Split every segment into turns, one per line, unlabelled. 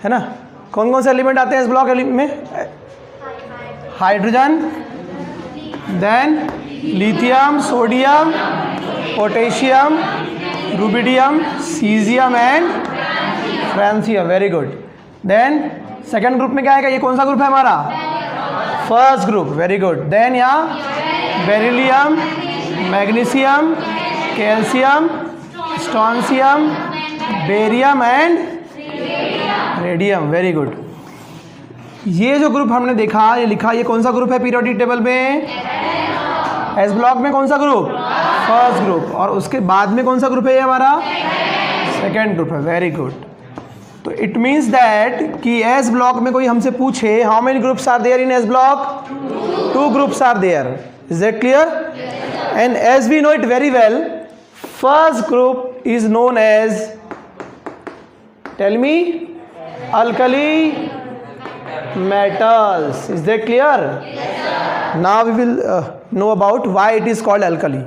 है ना। कौन कौन से एलिमेंट आते हैं इस ब्लॉक में? Hydrogen, then lithium, sodium, potassium, rubidium, caesium and francium. Very good. Then second group में क्या आएगा? ये कौन सा ग्रुप है हमारा? First group. Very good. Then यहाँ beryllium, magnesium, calcium, strontium, barium and radium. Very good. ये जो ग्रुप हमने देखा, ये लिखा, ये कौन सा ग्रुप है पीरियोडिक टेबल में? एस ब्लॉक में कौन सा ग्रुप? First group. और उसके बाद में कौन सा ग्रुप है ये हमारा? सेकेंड ग्रुप है। Very good. तो इट मीन्स दैट कि एस ब्लॉक में कोई हमसे पूछे how many groups are there in S block? 2 groups are there. Is that clear? And as we know it very well, first group is known as, tell me, alkali metals. Is that clear? Yes, sir. Now we will know about why it is called alkali.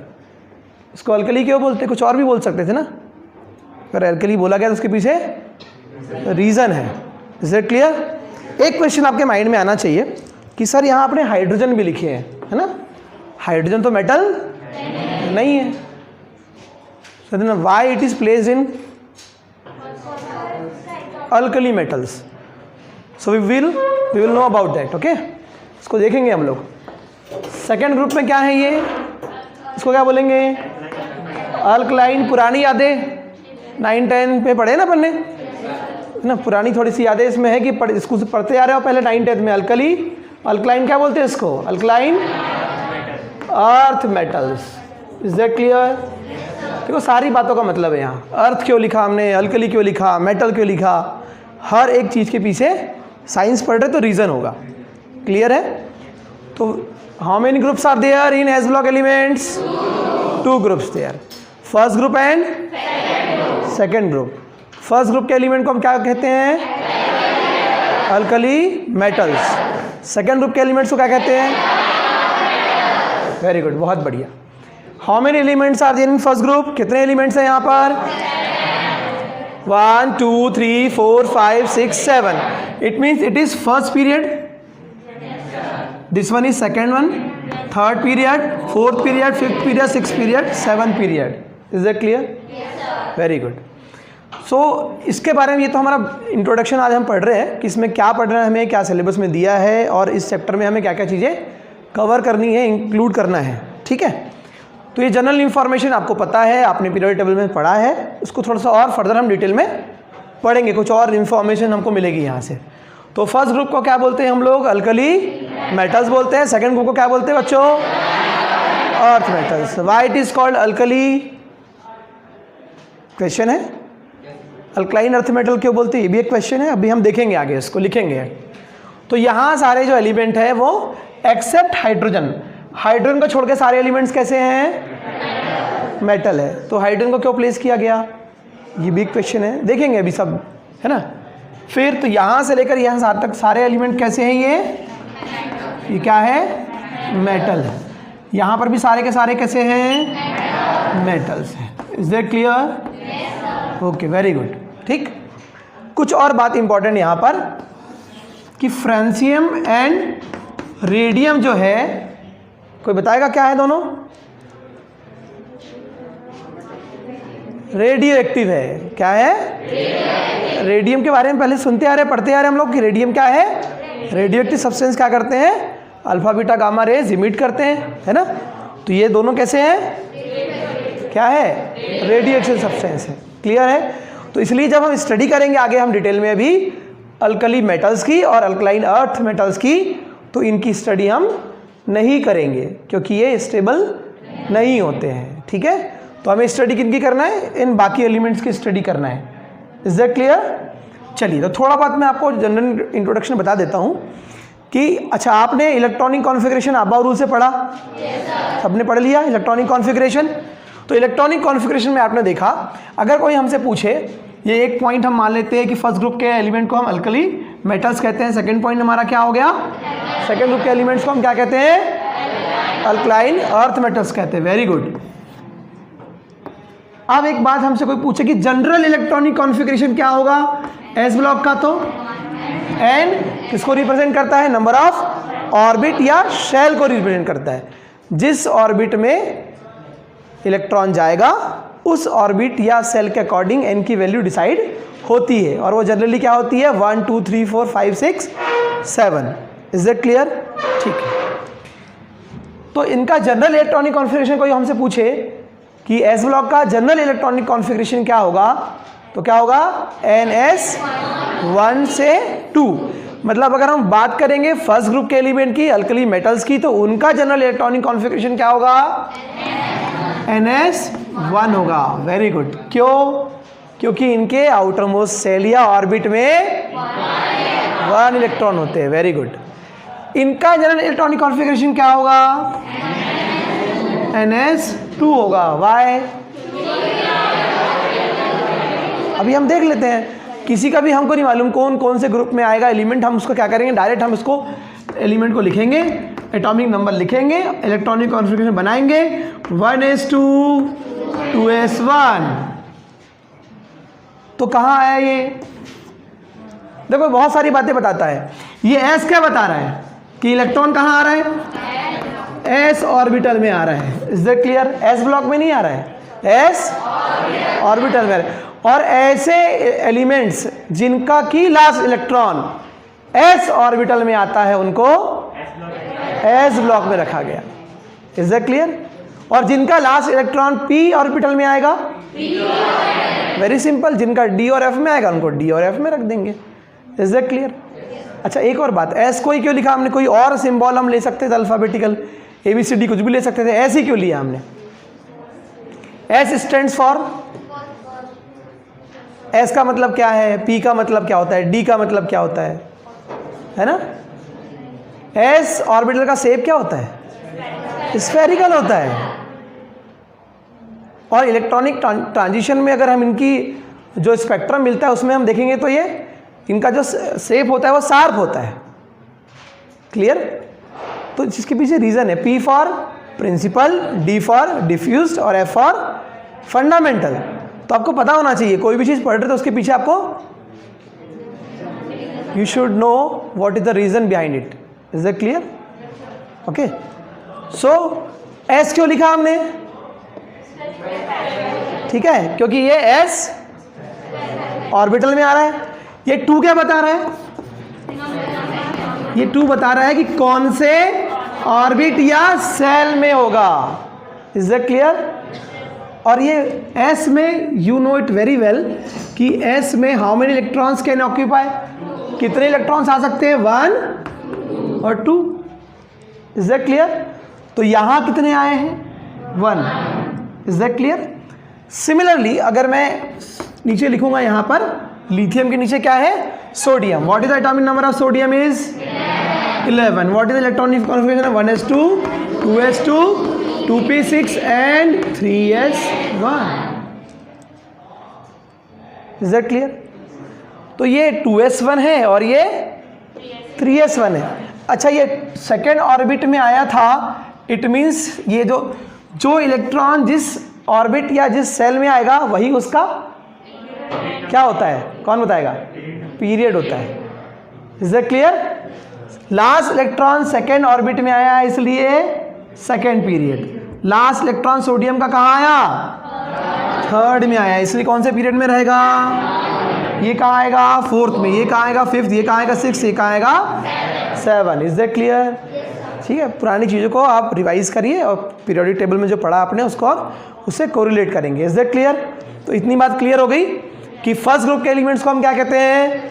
इसको alkali क्यों बोलते? कुछ और भी बोल सकते थे ना, अगर alkali बोला गया तो उसके पीछे रीज़न है। Is that clear? एक क्वेश्चन आपके माइंड में आना चाहिए कि सर यहाँ आपने हाइड्रोजन भी लिखे हैं, है ना? हाइड्रोजन तो मेटल नहीं है। So then why it is placed in alkali metals? So we will know about that. Okay? इसको देखेंगे हम लोग। सेकेंड ग्रुप में क्या है ये? इसको क्या बोलेंगे? अल्कलाइन। पुरानी यादें 9-10 पे पढ़े ना पढ़ने ना, पुरानी थोड़ी सी यादें इसमें है कि इसको पढ़ते आ रहे हो पहले 9-10 में। अल्कली, अल्कलाइन क्या बोलते हैं इसको? Alkaline earth metals. Is that clear? देखो सारी बातों का मतलब है यहाँ। अर्थ क्यों लिखा हमने, अल्कली क्यों लिखा, मेटल क्यों लिखा, हर एक चीज़ के पीछे साइंस पढ़ रहे तो रीज़न होगा। क्लियर है? तो how many groups are there in S block elements? 2 groups there, first group and second group. First group के एलिमेंट को हम क्या कहते हैं? Alkali metals. सेकेंड ग्रुप के एलिमेंट्स को क्या कहते हैं? वेरी गुड, बहुत बढ़िया। How many elements are there in first group? कितने एलिमेंट्स हैं यहाँ पर? 1 2 3 4 5 6 7। It means it is first period, this one is second one, third period, fourth period, fifth period, six period, seven period. Is that clear? Very good. So इसके बारे में, ये तो हमारा इंट्रोडक्शन आज हम पढ़ रहे हैं कि इसमें क्या पढ़ रहे हैं, हमें क्या सिलेबस में दिया है और इस चैप्टर में हमें क्या क्या चीज़ें कवर करनी है, इंक्लूड करना है। ठीक है? तो ये जनरल इन्फॉर्मेशन आपको पता है, आपने पीरियोडिक टेबल में पढ़ा है। उसको थोड़ा सा और फर्दर हम डिटेल में पढ़ेंगे, कुछ और इन्फॉर्मेशन हमको मिलेगी यहाँ से। तो फर्स्ट ग्रुप को क्या बोलते हैं हम लोग? अल्कली मेटल्स बोलते हैं। सेकंड ग्रुप को क्या बोलते हैं बच्चों? Earth metals. Why it is called alkali? Question है, अल्कलाइन अर्थ मेटल क्यों बोलते हैं? ये भी एक क्वेश्चन है, अभी हम देखेंगे आगे, इसको लिखेंगे। तो यहाँ सारे जो एलिमेंट है वो एक्सेप्ट हाइड्रोजन, हाइड्रोजन को छोड़ के सारे एलिमेंट्स कैसे हैं? मेटल है। तो हाइड्रोजन को क्यों प्लेस किया गया? ये भी क्वेश्चन है, देखेंगे अभी सब, है ना। फिर तो यहाँ से लेकर यहाँ तक सारे एलिमेंट कैसे हैं? ये क्या है? मेटल है। यहाँ पर भी सारे के सारे कैसे हैं? मेटल्स हैं। Is that clear? Okay, very good. ठीक। कुछ और बात इंपॉर्टेंट यहाँ पर कि फ्रांसियम एंड रेडियम जो है, कोई बताएगा क्या है दोनों? रेडियो एक्टिव है। क्या है? रेडियम के बारे में पहले सुनते आ रहे, पढ़ते आ रहे हम लोग कि रेडियम क्या है? रेडियो एक्टिव सब्सटेंस क्या करते हैं? Alpha beta gamma rays emit करते हैं, है ना। तो ये दोनों कैसे हैं? क्या है? रेडियो एक्टिव सब्सटेंस है। क्लियर है? तो इसलिए जब हम स्टडी करेंगे आगे हम डिटेल में अभी अल्कली मेटल्स की और अल्कलाइन अर्थ मेटल्स की, तो इनकी स्टडी हम नहीं करेंगे क्योंकि ये स्टेबल नहीं होते हैं। ठीक है? तो हमें स्टडी किनकी करना है? इन बाकी एलिमेंट्स की स्टडी करना है। Is that clear? चलिए, तो थोड़ा बात मैं आपको जनरल इंट्रोडक्शन बता देता हूँ कि अच्छा, आपने इलेक्ट्रॉनिक कॉन्फ़िगरेशन आबा रूल से पढ़ा? सबने पढ़ लिया इलेक्ट्रॉनिक कॉन्फ़िगरेशन। तो इलेक्ट्रॉनिक कॉन्फ़िगरेशन में आपने देखा, अगर कोई हमसे पूछे, ये एक पॉइंट हम मान लेते हैं कि फर्स्ट ग्रुप के एलिमेंट को हम अल्कली मेटल्स कहते हैं। सेकेंड पॉइंट हमारा क्या हो गया? सेकेंड ग्रुप के एलिमेंट्स को हम क्या कहते हैं? अल्कलाइन अर्थ मेटल्स कहते हैं। Very good. अब एक बात हमसे कोई पूछे कि जनरल इलेक्ट्रॉनिक कॉन्फ़िगरेशन क्या होगा एस ब्लॉक का, तो एन किसको रिप्रेजेंट करता है? नंबर ऑफ ऑर्बिट या शेल को रिप्रेजेंट करता है। जिस ऑर्बिट में इलेक्ट्रॉन जाएगा उस ऑर्बिट या सेल के अकॉर्डिंग एन की वैल्यू डिसाइड होती है, और वो जनरली क्या होती है? 1 2 3 4 5 6 7। Is it clear? ठीक है। तो इनका जनरल इलेक्ट्रॉनिक कॉन्फ़िगरेशन कोई हमसे पूछे कि एस ब्लॉक का जनरल इलेक्ट्रॉनिक कॉन्फ़िगरेशन क्या होगा, तो क्या होगा? NS1 से 2। मतलब अगर हम बात करेंगे फर्स्ट ग्रुप के एलिमेंट की, अल्कली मेटल्स की, तो उनका जनरल इलेक्ट्रॉनिक कॉन्फ़िगरेशन क्या होगा? NS1 होगा। Very good. क्यों? क्योंकि इनके आउटर मोस्ट सेल या ऑर्बिट में 1 इलेक्ट्रॉन होते हैं। Very good. इनका जनरल इलेक्ट्रॉनिक कॉन्फ़िगरेशन क्या होगा? NS2 होगा। वाई? अभी हम देख लेते हैं, किसी का भी हमको नहीं मालूम कौन कौन से ग्रुप में आएगा एलिमेंट। हम उसको क्या करेंगे? डायरेक्ट हम इसको एलिमेंट को लिखेंगे, एटॉमिक नंबर लिखेंगे, इलेक्ट्रॉनिक कॉन्फ़िगरेशन बनाएंगे, 1s2 2s1। तो कहाँ आया ये? देखो बहुत सारी बातें बताता है। ये s क्या बता रहा है? कि इलेक्ट्रॉन कहाँ आ रहा है? s ऑर्बिटल में आ रहा है। Is that clear? s block में नहीं आ रहा है, s ऑर्बिटल में आ रहा है। और ऐसे एलिमेंट्स जिनका की लास्ट इलेक्ट्रॉन s ऑर्बिटल में आता है उनको s ब्लॉक में रखा गया। Is that clear? और जिनका लास्ट इलेक्ट्रॉन p ऑर्बिटल में आएगा, वेरी सिंपल, जिनका d और f में आएगा उनको d और f में रख देंगे। Is that clear? अच्छा, एक और बात, s को ही क्यों लिखा हमने? कोई और सिंबल हम ले सकते थे, अल्फाबेटिकल ABCD कुछ भी ले सकते थे, s ही क्यों लिया हमने? s स्टैंड्स फॉर, s का मतलब क्या है, p का मतलब क्या होता है, d का मतलब क्या होता है ना? s ऑर्बिटल का शेप क्या होता है? स्फेरिकल होता है। और इलेक्ट्रॉनिक ट्रांजिशन में अगर हम इनकी जो स्पेक्ट्रम मिलता है उसमें हम देखेंगे तो ये इनका जो शेप होता है वो शार्प होता है। क्लियर? तो जिसके पीछे रीज़न है, P for principal, D for diffused और F फॉर फंडामेंटल। तो आपको पता होना चाहिए, कोई भी चीज़ पढ़ रहे तो उसके पीछे आपको you should know what is the reason behind it. Is that clear? Okay. So S क्यों लिखा हमने? ठीक है, क्योंकि ये S ऑर्बिटल में आ रहा है। ये 2 क्या बता रहा है? ये 2 बता रहा है कि कौन से ऑर्बिट या सेल में होगा। Is that clear? और ये S में you know it very well कि S में how many electrons can occupy? कितने इलेक्ट्रॉन्स आ सकते हैं? 1 और 2। Is that clear? तो यहाँ कितने आए हैं? 1। Is that clear? सिमिलरली अगर मैं नीचे लिखूंगा यहाँ पर, लिथियम के नीचे क्या है? Sodium. What is the atomic number of sodium? Is 11। What is the electronic configuration? 1s2 2s2 2p6 and 3s1। Is that clear? तो ये 2s1 है और ये 3s1 है। अच्छा, ये सेकेंड ऑर्बिट में आया था, इट मीन्स ये जो इलेक्ट्रॉन जिस ऑर्बिट या जिस सेल में आएगा वही उसका क्या होता है? कौन बताएगा? पीरियड होता है। Is that clear? Last electron second orbit में आया इसलिए second period. Last electron sodium का कहाँ आया? थर्ड में आया, इसलिए कौन से पीरियड में रहेगा? ये कहाँ आएगा? फोर्थ में। ये कहाँ आएगा? फिफ्थ। ये कहाँ आएगा? सिक्स। ये कहाँ आएगा? 7। Is that clear? ठीक है, पुरानी चीज़ों को आप रिवाइज करिए और पीरियोडिक टेबल में जो पढ़ा आपने उसको और उससे कोरिलेट करेंगे। Is that clear? तो इतनी बात क्लियर हो गई कि फर्स्ट ग्रुप के एलिमेंट्स को हम क्या कहते हैं?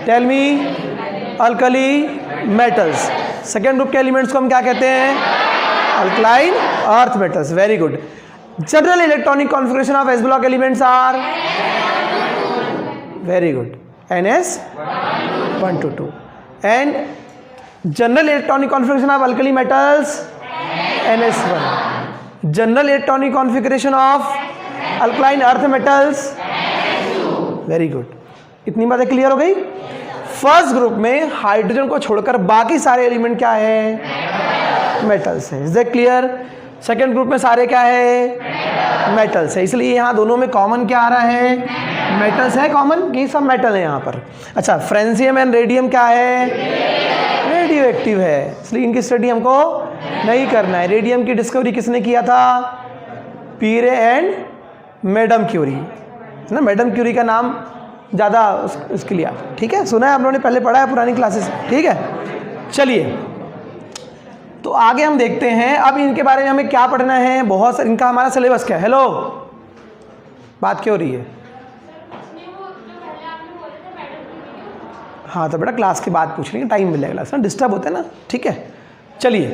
Tell me. Alkali metals. Second group के एलिमेंट्स को हम क्या कहते हैं? Alkaline earth metals. Very good. General electronic configuration of S block elements are, very good, NS1 to 2 and general electronic configuration of alkali metals NS1. General electronic configuration of alkaline earth metals, very good. इतनी बातें clear हो गई। First group में hydrogen को छोड़कर बाकी सारे element क्या है? मेटल्स है। Is that clear? Second group में सारे क्या है? मेटल्स है, इसलिए यहाँ दोनों में कॉमन क्या आ रहा है? मेटल्स है कॉमन, कि सब मेटल है यहाँ पर। अच्छा, फ्रेंसियम एंड रेडियम क्या है? रेडियो एक्टिव है, इसलिए इनकी स्टडी हमको नहीं करना है। रेडियम की डिस्कवरी किसने किया था? पीरे एंड मैडम क्यूरी, है ना। मैडम क्यूरी का नाम ज़्यादा उसके लिए, ठीक है, सुना है आप लोगों ने, पहले पढ़ा है पुरानी क्लासेस, ठीक है। चलिए, तो आगे हम देखते हैं अब इनके बारे में हमें क्या पढ़ना है। बहुत सारे इनका हमारा सिलेबस क्या है? हेलो, बात क्यों हो रही है? हाँ तो बेटा क्लास के बाद पूछ लेंगे, टाइम मिलेगा, क्लास ना डिस्टर्ब होता है ना, ठीक है। चलिए,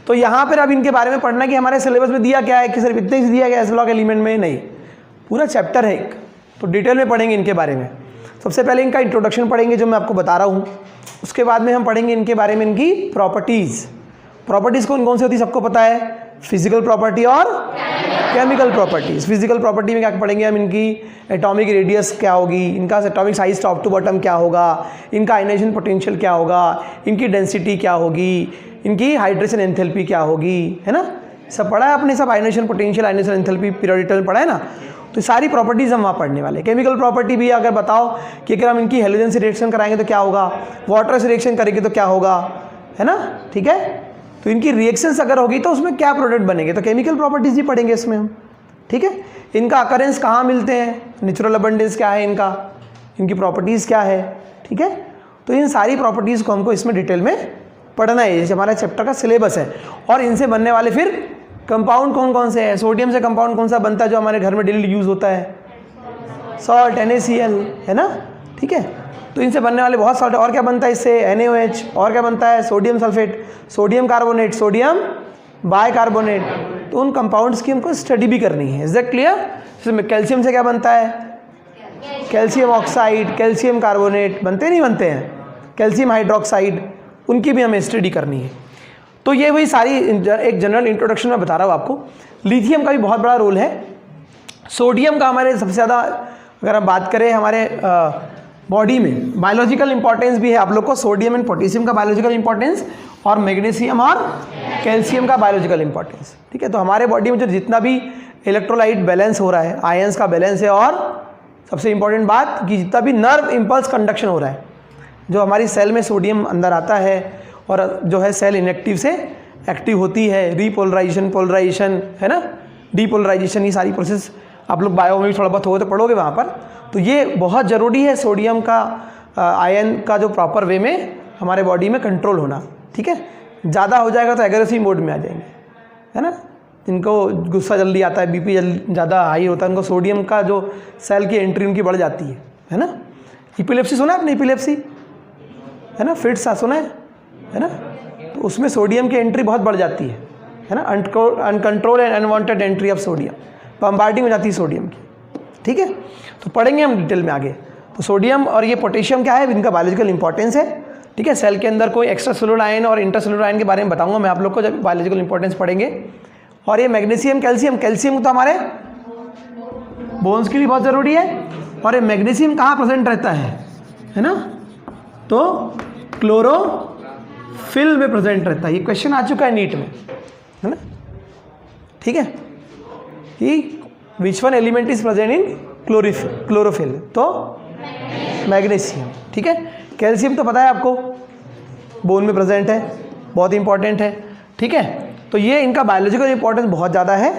तो यहाँ पर अब इनके बारे में पढ़ना कि हमारे सिलेबस में दिया क्या है, कि सिर्फ इतने ही दिया गया एस ब्लॉक एलिमेंट में, नहीं, पूरा चैप्टर है एक, तो डिटेल में पढ़ेंगे इनके बारे में। सबसे पहले इनका इंट्रोडक्शन पढ़ेंगे जो मैं आपको बता रहा हूँ, उसके बाद में हम पढ़ेंगे इनके बारे में इनकी प्रॉपर्टीज़। प्रॉपर्टीज़ कौन कौन सी होती है सबको पता है, फिजिकल प्रॉपर्टी और केमिकल प्रॉपर्टीज़। फिजिकल प्रॉपर्टी में क्या पढ़ेंगे हम? इनकी एटॉमिक रेडियस क्या होगी, इनका atomic size top to bottom क्या होगा, इनका आयनाइजेशन पोटेंशियल क्या होगा, इनकी डेंसिटी क्या होगी, इनकी हाइड्रेशन एंथैल्पी क्या होगी, है ना, सब पढ़ा है आपने, सब ionization potential, ionization enthalpy periodic table पढ़ा है ना। तो सारी प्रॉपर्टीज़ हम वहाँ पढ़ने वाले। केमिकल प्रॉपर्टी भी अगर बताओ कि अगर हम इनकी हेलोजन से रिएक्शन कराएंगे तो क्या होगा, वाटर से रिएक्शन करेंगे तो क्या होगा, है ना, ठीक है। तो इनकी रिएक्शंस अगर होगी तो उसमें क्या प्रोडक्ट बनेंगे, तो केमिकल प्रॉपर्टीज़ भी पढ़ेंगे इसमें हम, ठीक है। इनका अकरेंस कहाँ मिलते हैं, नेचुरल अबंडेंस क्या है इनका, इनकी प्रॉपर्टीज़ क्या है, ठीक है। तो इन सारी प्रॉपर्टीज़ को हमको इसमें डिटेल में पढ़ना है, जैसे हमारा चैप्टर का सिलेबस है। और इनसे बनने वाले फिर कंपाउंड कौन कौन से हैं, सोडियम से कंपाउंड कौन सा बनता है जो हमारे घर में डेली यूज़ होता है, सॉल्ट, NaCl, है ना, ठीक है। तो इनसे बनने वाले बहुत सॉल्ट, और क्या बनता है इससे, NaOH, और क्या बनता है, sodium sulphate, sodium carbonate, sodium bicarbonate. तो उन कंपाउंड्स की हमको स्टडी भी करनी है, इज दैट क्लियर। इसमें कैल्शियम से क्या बनता है, कैल्शियम ऑक्साइड, कैल्शियम कार्बोनेट, बनते नहीं बनते हैं, कैल्शियम हाइड्रोक्साइड, उनकी भी हमें स्टडी करनी है। तो ये वही सारी एक जनरल इंट्रोडक्शन में बता रहा हूँ आपको। लिथियम का भी बहुत बड़ा रोल है। सोडियम का हमारे सबसे ज़्यादा अगर हम बात करें हमारे बॉडी में बायोलॉजिकल इंपॉर्टेंस भी है आप लोग को, सोडियम एंड पोटेशियम का बायोलॉजिकल इंपॉर्टेंस, और मैग्नीशियम और कैल्शियम का बायोलॉजिकल इंपॉर्टेंस, ठीक है। तो हमारे बॉडी में जो जितना भी इलेक्ट्रोलाइट बैलेंस हो रहा है, आयंस का बैलेंस है, और सबसे इंपॉर्टेंट बात कि जितना भी नर्व इम्पल्स कंडक्शन हो रहा है, जो हमारी सेल में सोडियम अंदर आता है और जो है सेल इनएक्टिव से एक्टिव होती है, रीपोलराइजेशन, पोलराइजेशन, है ना, डीपोलराइजेशन, ये सारी प्रोसेस आप लोग बायो में भी थोड़ा बहुत हो तो पढ़ोगे वहाँ पर। तो ये बहुत ज़रूरी है सोडियम का आयन का जो प्रॉपर वे में हमारे बॉडी में कंट्रोल होना, ठीक है। ज़्यादा हो जाएगा तो एग्रेसिव मोड में आ जाएंगे, है ना, जिनको गुस्सा जल्दी आता है, बीपी ज़्यादा हाई होता है, उनको सोडियम का जो सेल की एंट्री उनकी बढ़ जाती है ना। इपिलेप्सी सुना है आपने, इपिलेप्सी, है ना, फिट्स सुना है ना, तो उसमें सोडियम की एंट्री बहुत बढ़ जाती है ना, uncontrol and unwanted entry of sodium, bombarding हो जाती है सोडियम की, ठीक है। तो पढ़ेंगे हम डिटेल में आगे। तो सोडियम और ये पोटेशियम क्या है, इनका बायोलॉजिकल इंपॉर्टेंस है, ठीक है। सेल के अंदर कोई एक्स्ट्रा सेलुलर आयन और इंटरसेलुलर आयन के बारे में बताऊंगा मैं आप लोग को जब बायोलॉजिकल इंपॉर्टेंस पढ़ेंगे। और ये मैग्नीशियम, कैल्शियम, कैल्शियम तो हमारे बोन्स के लिए बहुत ज़रूरी है, और ये मैग्नीशियम कहाँ प्रेजेंट रहता है ना, तो क्लोरोफिल में प्रेजेंट रहता है। ये क्वेश्चन आ चुका है नीट में, है ना, ठीक है, कि which one element is present in chlorophyll, तो मैग्नीशियम, ठीक है। कैल्शियम तो पता है आपको बोन में प्रेजेंट है, बहुत इंपॉर्टेंट है, ठीक है। तो ये इनका बायोलॉजिकल इंपॉर्टेंस बहुत ज़्यादा है,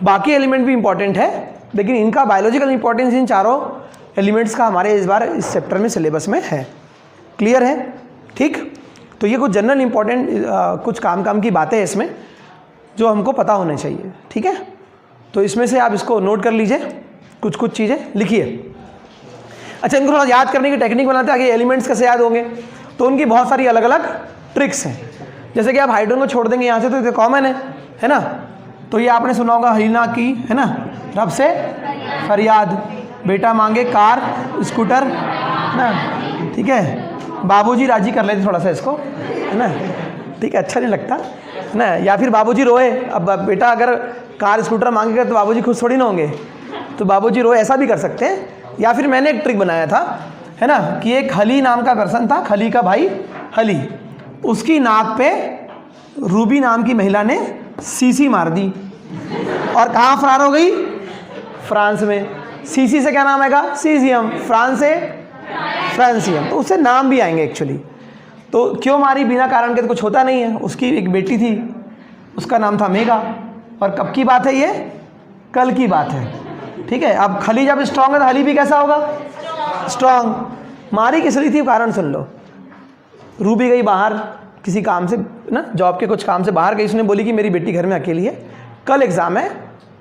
बाकी एलिमेंट भी इंपॉर्टेंट है, लेकिन इनका बायोलॉजिकल इंपॉर्टेंस इन चारों एलिमेंट्स का हमारे इस बार इस चैप्टर में सिलेबस में है। क्लियर है, ठीक। तो ये कुछ जनरल इंपॉर्टेंट कुछ काम की बातें हैं इसमें जो हमको पता होने चाहिए, ठीक है। तो इसमें से आप इसको नोट कर लीजिए, कुछ चीज़ें लिखिए। अच्छा, इनको थोड़ा याद करने की टेक्निक बनाते हैं, आगे एलिमेंट्स कैसे याद होंगे, तो उनकी बहुत सारी अलग अलग ट्रिक्स हैं। जैसे कि आप हाइड्रोजन को छोड़ देंगे यहाँ से तो ये कॉमन है ना, तो ये आपने सुना होगा हरीना की, है ना, रब से फरियाद, बेटा मांगे कार स्कूटर, ना, ठीक है, बाबूजी राजी कर लेते थोड़ा सा इसको, है ना, ठीक है, अच्छा नहीं लगता, है ना। या फिर बाबूजी रोए, अब बेटा अगर कार स्कूटर मांगेगा तो बाबूजी खुश थोड़ी ना होंगे, तो बाबूजी रोए, ऐसा भी कर सकते हैं। या फिर मैंने एक ट्रिक बनाया था, है ना, कि एक हली नाम का पर्सन था, खली का भाई हली, उसकी नाक पे रूबी नाम की महिला ने सीसी मार दी, और कहाँ फरार हो गई? फ्रांस में। सीसी से क्या नाम आएगा? सीजियम। फ्रांस से फ्रांसियम, तो उससे नाम भी आएंगे एक्चुअली। तो क्यों मारी? बिना कारण के तो कुछ होता नहीं है। उसकी एक बेटी थी, उसका नाम था मेगा। और कब की बात है ये? कल की बात है, ठीक है। अब खली जब स्ट्रांग है तो हली भी कैसा होगा? स्ट्रांग। मारी किस रही थी? कारण सुन लो। रूबी गई बाहर किसी काम से ना, जॉब के कुछ काम से बाहर गई। उसने बोली कि मेरी बेटी घर में अकेली है, कल एग्ज़ाम है,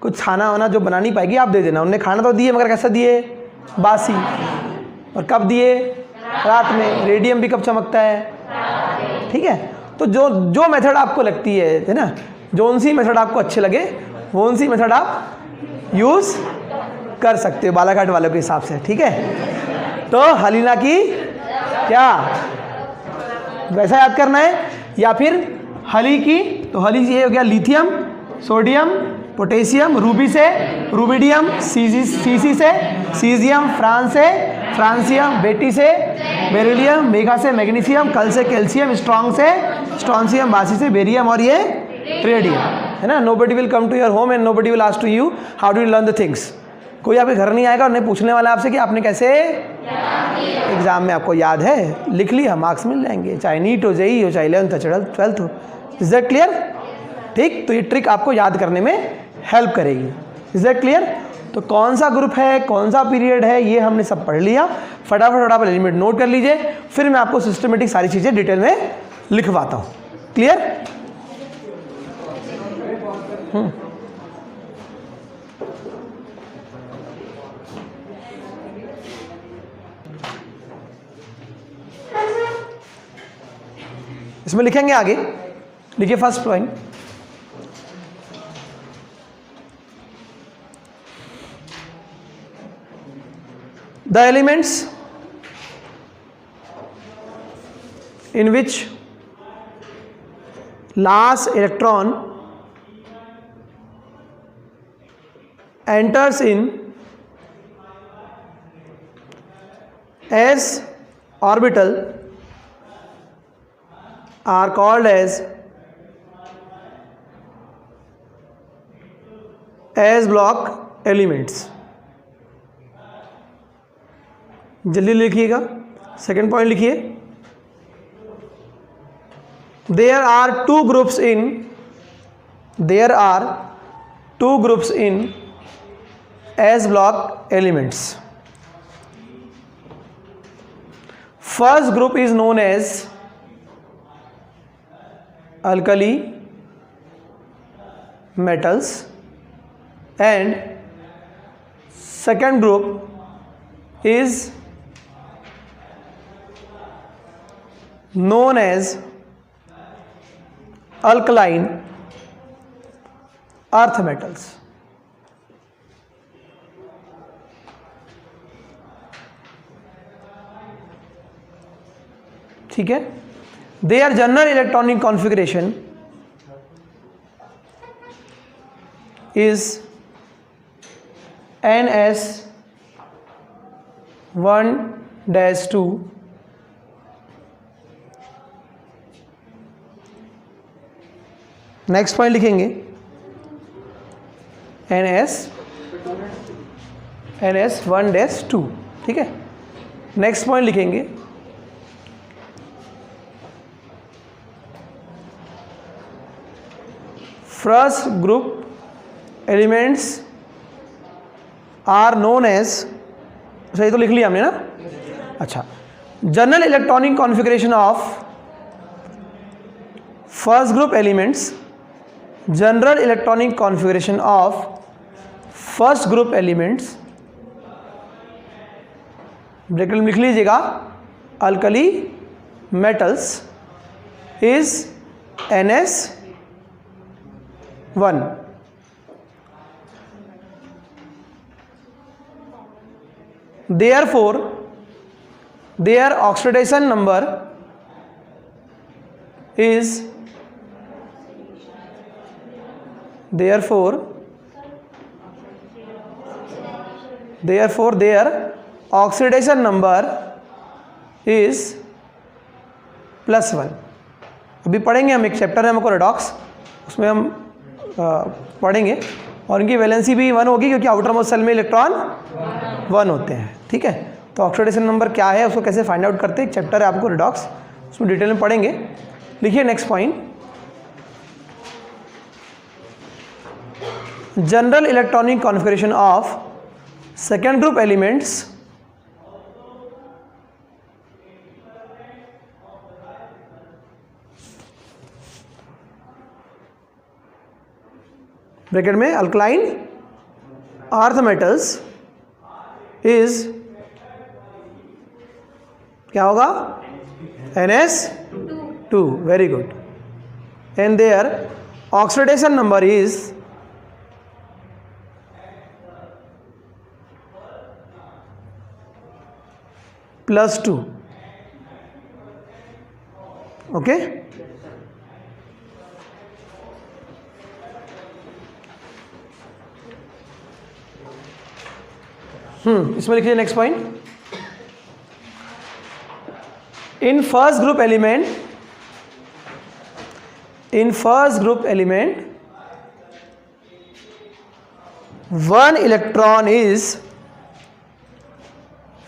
कुछ खाना वाना जो बना नहीं पाएगी आप दे देना। उन्होंने खाना तो दिए, मगर कैसा दिए? बासी। और कब दिए? रात में। रेडियम भी कब चमकता है? ठीक है। तो जो जो मेथड आपको लगती है ना, जो सी मेथड आपको अच्छे लगे वो सी मेथड आप यूज़ कर सकते हो बालाघाट वालों के हिसाब से, ठीक है। तो हलीना की क्या वैसा याद करना है, या फिर हली की, तो हली ये हो गया लिथियम, सोडियम, पोटेशियम, रूबी से रूबिडियम, सीसी से सीजियम, फ्रांस से फ्रांसियम, बेटी से बेरिलियम, मेगा से मैग्नीशियम, कल से कैल्शियम, स्ट्रॉन्ग से स्ट्रॉन्सियम, बासी से बेरियम और ये रेडियम, है ना। Nobody will come to your home and nobody will ask to you how do you learn the things. कोई आपके घर नहीं आएगा और नहीं पूछने वाला आपसे कि आपने कैसे एग्जाम में आपको याद है, लिख लिया, मार्क्स मिल जाएंगे, चाहे नीट हो, जेईई हो, चाहे 11th हो, 12th हो। Is that clear? ठीक, तो ये ट्रिक आपको याद करने में हेल्प करेगी। Is that clear? तो कौन सा ग्रुप है, कौन सा पीरियड है, ये हमने सब पढ़ लिया। फटाफट एलिमेंट नोट कर लीजिए, फिर मैं आपको सिस्टमेटिक सारी चीज़ें डिटेल में लिखवाता हूँ। क्लियर? इसमें लिखेंगे आगे, लिखिए first point, the elements in which last electron enters in s orbital are called as s block elements। जल्दी लिखिएगा। सेकेंड पॉइंट लिखिए, there are two groups in s block elements। first group is known as alkali metals and second group is known as alkaline earth metals। ठीक है। their general electronic configuration is ns1-2 next point लिखेंगे ns1-2, ठीक है। Next point लिखेंगे first group elements are known as, सही तो लिख लिया हमने ना? अच्छा, general electronic configuration of first group elements, general electronic configuration of first group elements, bracket में लिख लीजिएगा, alkali metals is NS1। therefore their oxidation number is their oxidation number is +1। अभी पढ़ेंगे हम, एक चैप्टर है हमको रेडॉक्स, उसमें हम पढ़ेंगे और इनकी वैलेंसी भी 1 होगी क्योंकि आउटर मोस्ट सेल में इलेक्ट्रॉन 1 होते हैं। ठीक है, तो ऑक्सीडेशन नंबर क्या है उसको कैसे फाइंड आउट करते हैं, एक चैप्टर है आपको रिडॉक्स, उसमें डिटेल में पढ़ेंगे। लिखिए next point, general electronic configuration of second group elements bracket में अल्कलाइन अर्थ मेटल्स इज क्या होगा, NS2, very good, and their oxidation number is +2, okay. इसमें लिखिए next point, in first group element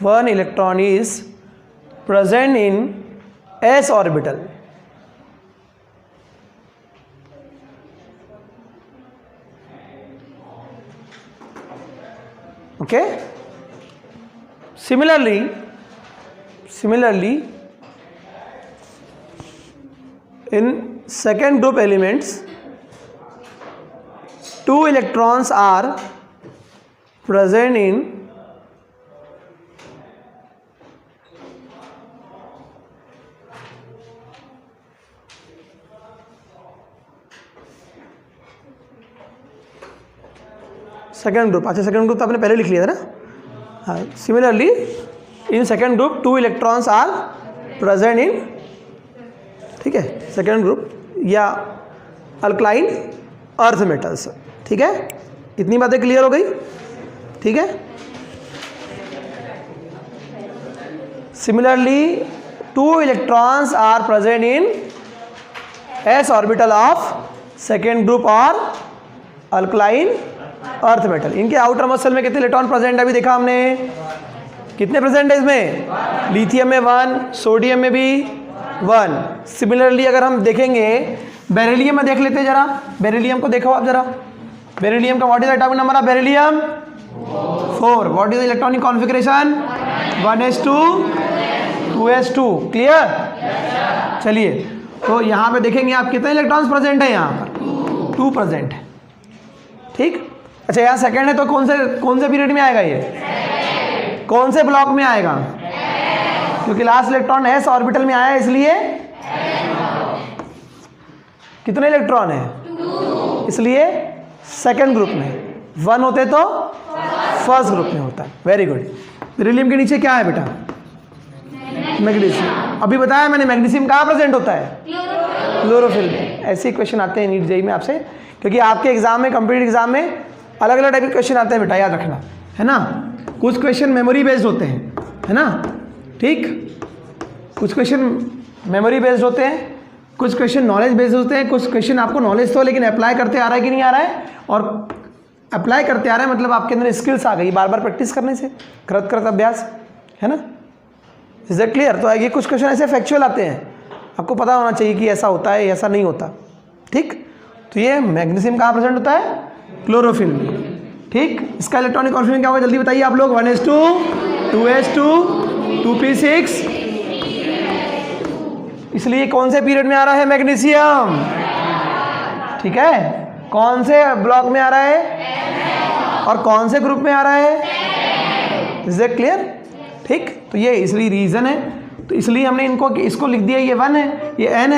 one electron is present in s orbital. Okay, similarly in second group elements 2 electrons are present in second group. अच्छा, second group तो आपने पहले लिख लिया था ना। हाँ, similarly in second group 2 electrons are present in, ठीक है, सेकेंड ग्रुप या अल्कलाइन अर्थ मेटल्स। ठीक है, इतनी बातें क्लियर हो गई। ठीक है, similarly 2 electrons are present in s orbital of second group और अल्कलाइन अर्थ मेटल। इनके आउटर मसल में कितने इलेक्ट्रॉन प्रेजेंट है अभी देखा हमने, कितने प्रेजेंट है इसमें, लिथियम में 1, सोडियम में भी 1। सिमिलरली अगर हम देखेंगे बेरिलियम में, देख लेते हैं जरा, बेरिलियम को देखो आप जरा, बेरिलियम का what is the atomic number of beryllium 4। What is the electronic configuration 1s2 2s2। Clear. चलिए, तो यहाँ पे देखेंगे आप कितने इलेक्ट्रॉन्स प्रेजेंट है, यहाँ पर 2 प्रेजेंट है। ठीक। अच्छा, यहाँ सेकेंड है तो कौन से पीरियड में आएगा ये, कौन से ब्लॉक में आएगा, क्योंकि लास्ट इलेक्ट्रॉन s ऑर्बिटल में आया इसलिए कितने इलेक्ट्रॉन है 2, इसलिए सेकेंड ग्रुप में। 1 होते तो फर्स्ट ग्रुप में होता है। Very good. बेरिलियम के नीचे क्या है बेटा, मैग्नीशियम। अभी बताया मैंने, मैग्नीशियम कहाँ प्रेजेंट होता है, क्लोरोफिल में। ऐसे क्वेश्चन आते हैं नीट जेईई में आपसे, क्योंकि आपके एग्जाम में, कंप्लीट एग्जाम में अलग अलग टाइप के क्वेश्चन आते हैं बेटा, याद रखना है ना। कुछ क्वेश्चन मेमोरी बेस्ड होते हैं, है ना, ठीक, कुछ क्वेश्चन मेमोरी बेस्ड होते हैं, कुछ क्वेश्चन नॉलेज बेस्ड होते हैं, कुछ क्वेश्चन आपको नॉलेज तो लेकिन अप्लाई करते आ रहा है कि नहीं आ रहा है, और अप्लाई करते आ रहा है मतलब आपके अंदर स्किल्स आ गई बार बार प्रैक्टिस करने से, करत अभ्यास, है ना। Is that clear. तो ये कुछ क्वेश्चन ऐसे फैक्चुअल आते हैं, आपको पता होना चाहिए कि ऐसा होता है, ऐसा नहीं होता। ठीक, तो ये मैग्नीशियम कहाँ प्रेजेंट होता है, क्लोरोफिल में। ठीक, इसका इलेक्ट्रॉनिक कॉन्फ़िगरेशन क्या होगा जल्दी बताइए आप लोग, 1s2 2s2 2p6। इसलिए कौन से पीरियड में आ रहा है मैग्नीशियम, ठीक है, कौन से ब्लॉक में आ रहा है और कौन से ग्रुप में आ रहा है, इज दैट क्लियर। ठीक, तो ये इसलिए रीजन है, तो इसलिए हमने इसको लिख दिया, ये 1 है, ये n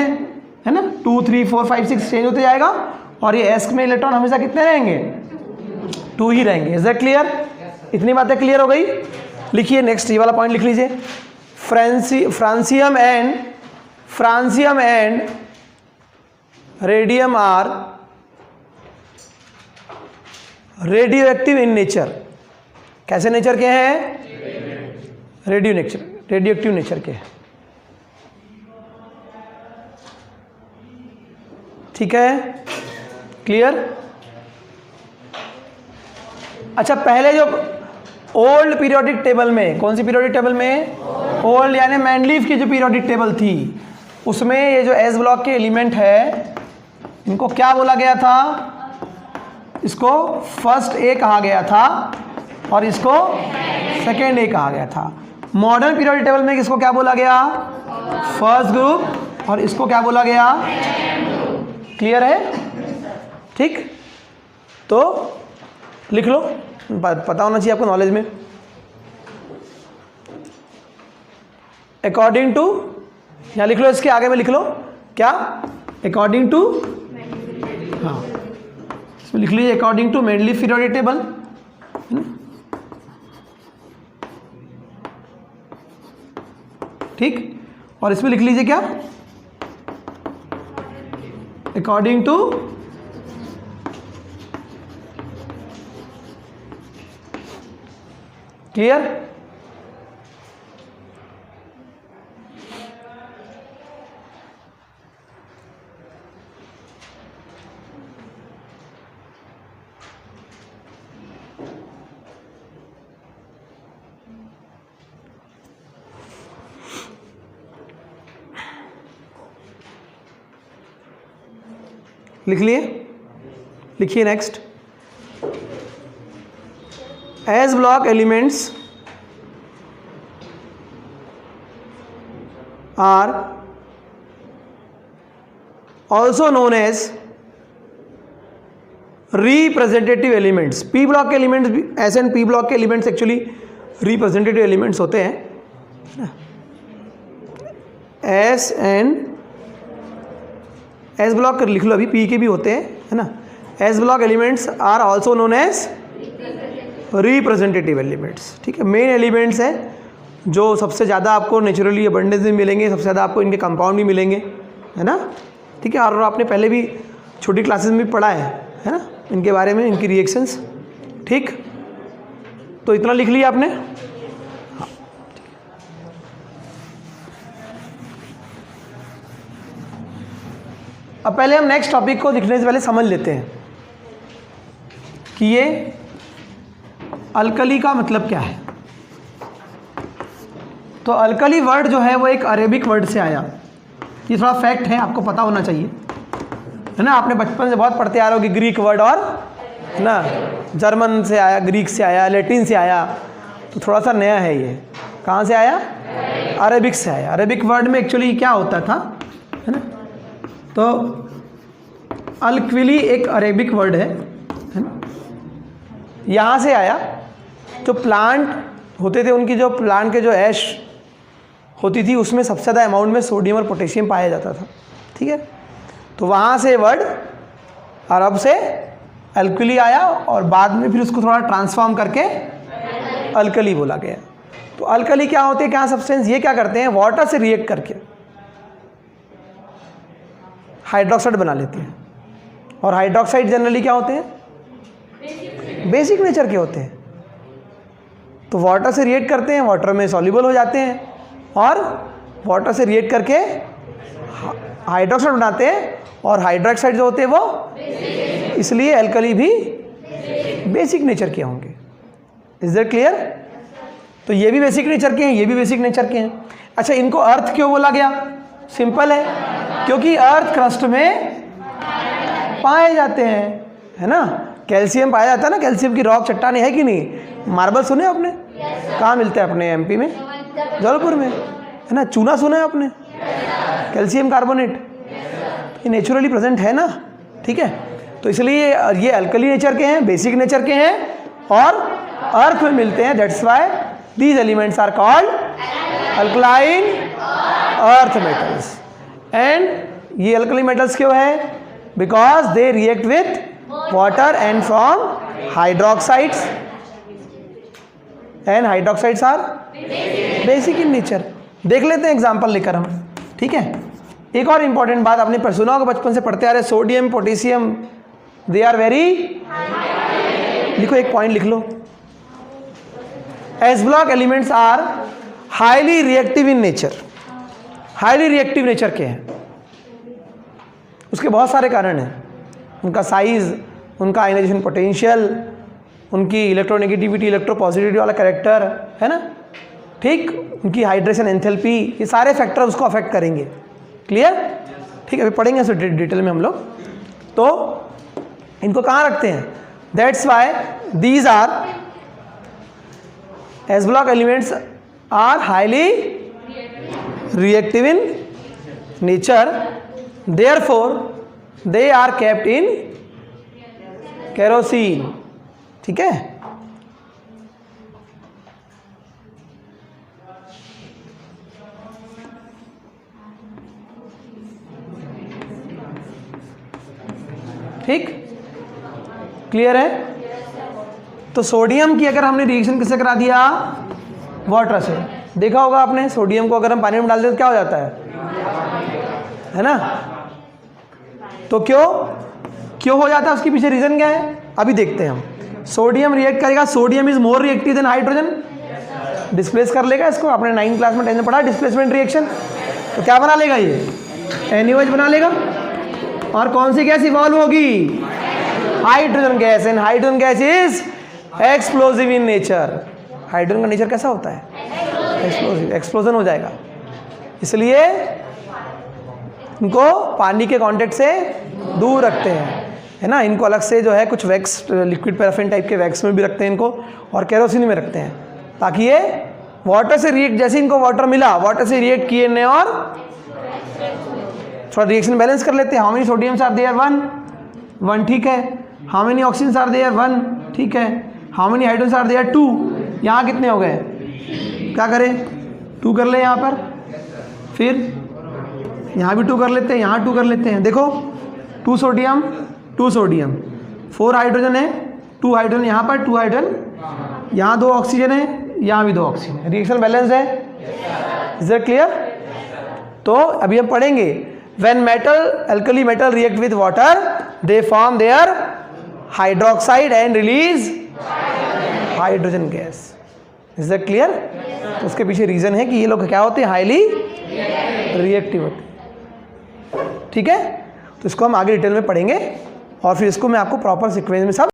है ना, 2 3 4 5 6 चेंज होते जाएगा, और ये s में इलेक्ट्रॉन हमेशा कितने रहेंगे, 2 ही रहेंगे। Is that clear. इतनी बातें क्लियर हो गई। लिखिए नेक्स्ट, ये वाला पॉइंट लिख लीजिए, francium and radium are radioactive in nature. कैसे नेचर के हैं, रेडियो एक्टिव नेचर के। ठीक है, क्लियर। अच्छा, पहले जो ओल्ड पीरियोडिक टेबल में, कौन सी पीरियोडिक टेबल में? ओल्ड यानी मैनलीफ की जो पीरियोडिक टेबल थी, उसमें ये जो एस ब्लॉक के एलिमेंट है, इनको क्या बोला गया था? इसको फर्स्ट ए कहा गया था और इसको सेकेंड ए कहा गया था। मॉडर्न पीरियोडिक टेबल में किसको क्या बोला गया? फर्स्ट ग्रुप, और इसको क्या बोला गया? क्लियर है? ठीक, तो लिख लो, पता होना चाहिए आपको नॉलेज में। अकॉर्डिंग टू, यहाँ लिख लो, इसके आगे में लिख लो क्या? अकॉर्डिंग टू, हाँ इसमें लिख लीजिए अकॉर्डिंग टू मेनलीफ पीरियोडिक टेबल। ठीक, और इसमें लिख लीजिए क्या? According to clear? लिख लिए? लिखिए next. S block elements are also known as representative elements. P block के elements, S and P block के एलिमेंट्स एक्चुअली रिप्रेजेंटेटिव एलिमेंट्स होते हैं। एस एंड एस ब्लॉक लिख लो, अभी पी के भी होते हैं, है ना। S block elements are also known as representative elements. ठीक है, मेन एलिमेंट्स हैं जो सबसे ज़्यादा आपको नेचुरली अबंडेंस में मिलेंगे, सबसे ज़्यादा आपको इनके कंपाउंड भी मिलेंगे, है ना। ठीक है, और आपने पहले भी छोटी क्लासेस में भी पढ़ा है ना, इनके बारे में, इनकी रिएक्शंस। ठीक, तो इतना लिख लिया आपने। हाँ, अब पहले हम नेक्स्ट टॉपिक को लिखने से पहले समझ लेते हैं कि ये अल्कली का मतलब क्या है। तो अल्कली वर्ड जो है वो एक अरेबिक वर्ड से आया। ये थोड़ा फैक्ट है, आपको पता होना चाहिए, है ना। आपने बचपन से बहुत पढ़ते आ रहे हो कि ग्रीक वर्ड और, है ना, जर्मन से आया, ग्रीक से आया, लैटिन से आया, तो थोड़ा सा नया है ये। कहाँ से आया? अरेबिक से आया। अरेबिक वर्ड में एक्चुअली क्या होता था, है ना। तो अल्क्विली एक अरेबिक वर्ड है ना, यहाँ से आया। जो प्लांट होते थे, उनकी जो प्लांट के जो ऐश होती थी, उसमें सबसे ज़्यादा अमाउंट में सोडियम और पोटेशियम पाया जाता था। ठीक है, तो वहाँ से वर्ड अरब से अल्कली आया और बाद में फिर उसको थोड़ा ट्रांसफॉर्म करके अल्कली बोला गया। तो अल्कली क्या होते हैं, क्या सब्सटेंस? ये क्या करते हैं, वाटर से रिएक्ट करके हाइड्रोक्साइड बना लेते हैं। और हाइड्रोक्साइड जनरली क्या होते हैं? बेसिक नेचर के होते हैं। तो वाटर से रिएक्ट करते हैं, वाटर में सॉल्युबल हो जाते हैं, और वाटर से रिएक्ट करके हाइड्रोक्साइड बनाते हैं, और हाइड्रोक्साइड जो होते हैं वो, इसलिए अल्कली भी बेसिक नेचर के होंगे। Is that clear? तो ये भी बेसिक नेचर के हैं, ये भी बेसिक नेचर के हैं। अच्छा, इनको अर्थ क्यों बोला गया? सिंपल है, क्योंकि अर्थ क्रस्ट में पाए जाते हैं, है ना। कैल्शियम पाया जाता है ना, कैल्शियम की रॉक चट्टाने है कि नहीं? मार्बल सुने आपने? कहाँ मिलते हैं अपने एमपी में? जबलपुर में, है ना। चूना सुना है आपने? कैल्शियम कार्बोनेट, ये नेचुरली प्रेजेंट है ना। ठीक है, तो इसलिए ये अल्कली नेचर के हैं, बेसिक नेचर के हैं, और अर्थ में मिलते हैं। That's why these elements are called alkaline earth metals. And ये अल्कली मेटल्स क्यों है? Because they react with water and from hydroxides, and hydroxides are basic in nature. देख लेते हैं एग्जाम्पल लेकर हम। ठीक है, एक और इंपॉर्टेंट बात आपने सुना होगा, बचपन से पढ़ते आ रहे, sodium potassium they are very, लिखो एक पॉइंट लिख लो, S block elements are highly reactive in nature. Highly reactive nature के हैं। उसके बहुत सारे कारण हैं, उनका साइज, उनका आयनाइजेशन पोटेंशियल, उनकी इलेक्ट्रोनेगेटिविटी, इलेक्ट्रोपॉजिटिविटी वाला कैरेक्टर, है ना, ठीक, उनकी हाइड्रेशन एंथैल्पी, ये सारे फैक्टर उसको अफेक्ट करेंगे। क्लियर? ठीक है, अभी पढ़ेंगे इसे डिटेल में हम लोग। तो इनको कहाँ रखते हैं? That's why these are S block elements are highly reactive in nature, therefore they are kept in kerosene. ठीक है, ठीक, क्लियर है? तो सोडियम की अगर हमने रिएक्शन किससे करा दिया? वाटर से। देखा होगा आपने, सोडियम को अगर हम पानी में डाल दें तो क्या हो जाता है ना? तो क्यों हो जाता है, उसके पीछे रीजन क्या है अभी देखते हैं हम। सोडियम रिएक्ट करेगा, sodium is more reactive than hydrogen, displace कर लेगा इसको। आपने 9th क्लास में 10th में पढ़ा डिस्प्लेसमेंट रिएक्शन। तो क्या बना लेगा ये? NaOH बना लेगा। और कौन सी गैस इवॉल्व होगी? Hydrogen gas. And hydrogen gas is explosive in nature. Hydrogen का नेचर कैसा होता है? एक्सप्लोजिव, एक्सप्लोजन हो जाएगा। इसलिए इनको पानी के कांटेक्ट से दूर रखते हैं, है ना। इनको अलग से जो है कुछ वैक्स, लिक्विड पैराफिन टाइप के वैक्स में भी रखते हैं इनको, और केरोसिन में रखते हैं, ताकि ये वाटर से रिएक्ट, जैसे इनको वाटर मिला, वाटर से रिएक्ट किए ने और थोड़ा रिएक्शन बैलेंस कर लेते हैं। How many sodium are there? 1, ठीक है। How many oxygen are there? 1, ठीक है। How many hydrogen are there? 2। यहाँ कितने हो गए? क्या करें? 2 कर ले यहाँ पर, फिर यहाँ भी 2 कर लेते हैं, यहाँ 2 कर लेते हैं। देखो 2 सोडियम 2 सोडियम, 4 हाइड्रोजन है, 2 हाइड्रोजन यहाँ पर, 2 हाइड्रोजन यहाँ, 2 ऑक्सीजन है, यहाँ भी 2 ऑक्सीजन है। रिएक्शन बैलेंस है। Is it clear? तो अभी हम पढ़ेंगे when alkali metal react with water they form their hydroxide and release hydrogen gas. Is that clear? तो उसके पीछे रीजन है कि ये लोग क्या होते हैं? हाईली रिएक्टिव होते हैं। ठीक है, तो इसको हम आगे डिटेल में पढ़ेंगे और फिर इसको मैं आपको प्रॉपर सीक्वेंस में सब